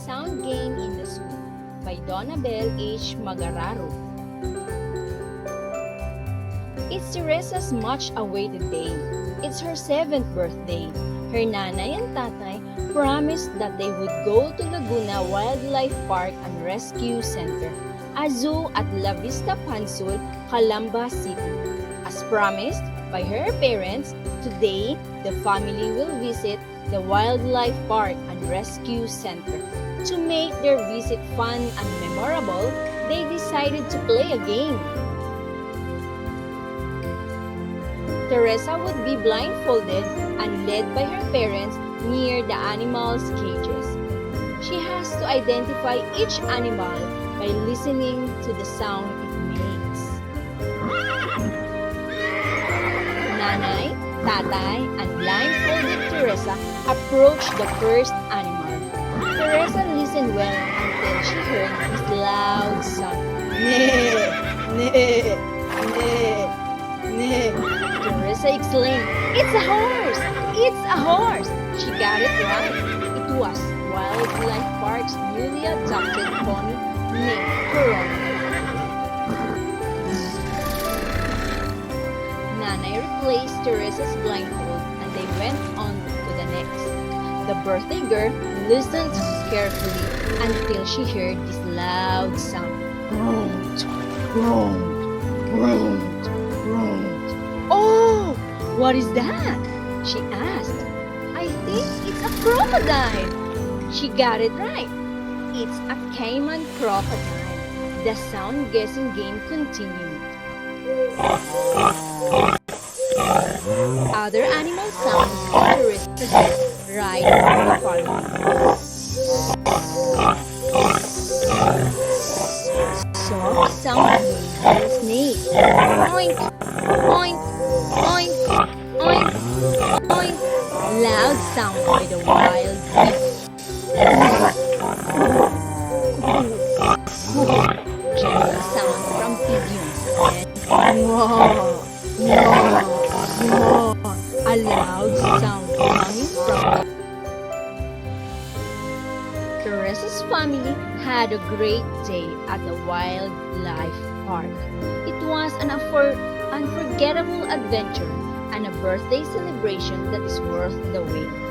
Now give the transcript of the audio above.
Sound Game in the Zoo by Donabel H. Magararo. It's Teresa's much-awaited day. It's her 7th birthday. Her nanay and tatay promised that they would go to Laguna Wildlife Park and Rescue Center, a zoo at La Vista Pansul, Calamba City. As promised by her parents, today the family will visit the Wildlife Park and Rescue Center. To make their visit fun and memorable, they decided to play a game. Teresa would be blindfolded and led by her parents near the animals' cages. She has to identify each animal by listening to the sound it makes. Nanay, tatay, and blindfolded Teresa approached the first animal. Teresa listened well until she heard this loud sound. Neigh, neigh, neigh, neigh. Teresa exclaimed, "It's a horse! It's a horse!" She got it right. It was Wildlife Park's newly adopted pony named Corona. Nanay replaced Teresa's blindfold and they went on to the next. The birthday girl listened carefully until she heard this loud sound. Grunt, grunt, grunt, grunt. "Oh, what is that?" she asked. "I think it's a crocodile." She got it right. It's a caiman crocodile. The sound guessing game continued. Other animal sounds interested right from the following. Soft sound made by a snake. Oink, oink, oink, oink, oink. Loud sound by the wild beast. Gentle sound from pigeons. And whoa, whoa, whoa. A loud sound coming from Teresa's family had a great day at the Wildlife Park. It was an unforgettable adventure and a birthday celebration that is worth the wait.